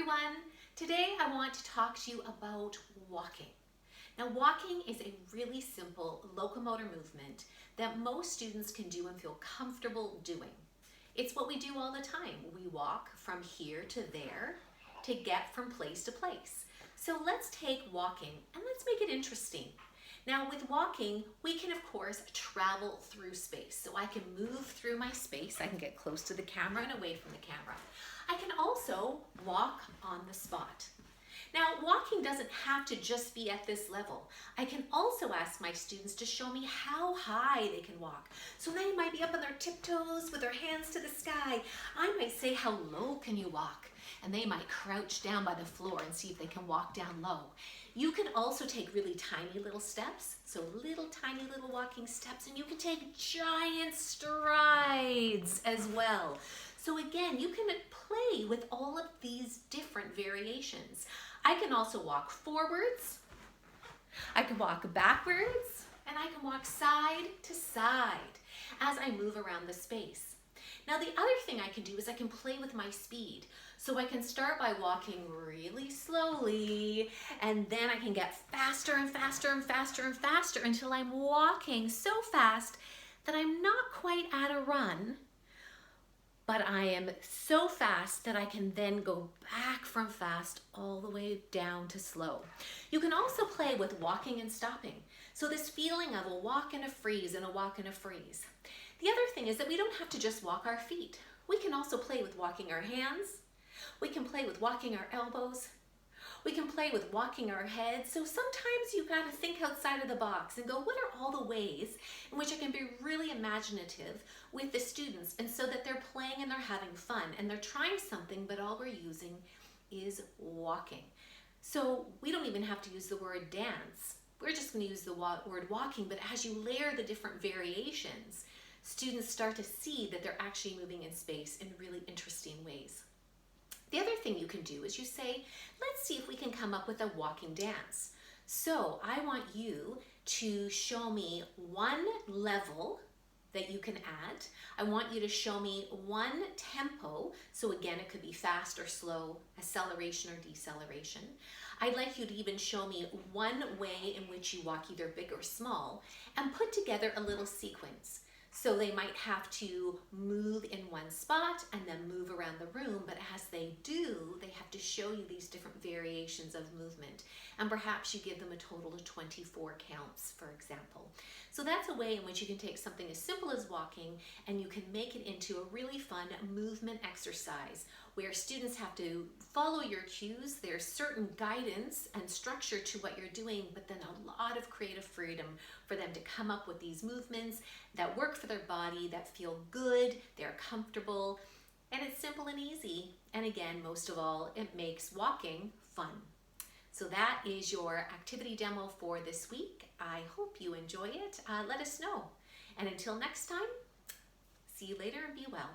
everyone. Today I want to talk to you about walking. Now walking is a really simple locomotor movement that most students can do and feel comfortable doing. It's what we do all the time. We walk from here to there to get from place to place. So let's take walking and let's make it interesting. Now with walking, we can of course travel through space. So I can move through my space. I can get close to the camera and away from the camera. I can also walk on the spot. Now walking doesn't have to just be at this level. I can also ask my students to show me how high they can walk. So they might be up on their tiptoes with their hands to the sky. I might say, how low can you walk? And they might crouch down by the floor and see if they can walk down low. You can also take really tiny little steps, so tiny little walking steps, and you can take giant strides as well. So again, you can play with all of these different variations. I can also walk forwards, I can walk backwards, and I can walk side to side as I move around the space. Now the other thing I can do is I can play with my speed. So I can start by walking really slowly, and then I can get faster and faster and faster and faster until I'm walking so fast that I'm not quite at a run, but I am so fast that I can then go back from fast all the way down to slow. You can also play with walking and stopping. So this feeling of a walk and a freeze and a walk and a freeze. The other thing is that we don't have to just walk our feet. We can also play with walking our hands. We can play with walking our elbows. We can play with walking our heads. So sometimes you got to think outside of the box and go, what are all the ways in which I can be really imaginative with the students, and so that they're playing and they're having fun and they're trying something, but all we're using is walking. So we don't even have to use the word dance. We're just going to use the word walking, but as you layer the different variations, students start to see that they're actually moving in space in really interesting ways. The other thing you can do is you say, let's see if we can come up with a walking dance. So I want you to show me one level that you can add. I want you to show me one tempo. So again, it could be fast or slow, acceleration or deceleration. I'd like you to even show me one way in which you walk, either big or small, and put together a little sequence. So they might have to move in one spot and then move around the room, but as they do, they have to show you these different variations of movement. And perhaps you give them a total of 24 counts, for example. So that's a way in which you can take something as simple as walking and you can make it into a really fun movement exercise where students have to follow your cues. There's certain guidance and structure to what you're doing, but then a lot of creative freedom for them to come up with these movements that work for their body, that feel good, they're comfortable, and it's simple and easy. And again, most of all, it makes walking fun. So that is your activity demo for this week. I hope you enjoy it. Let us know. And until next time, see you later and be well.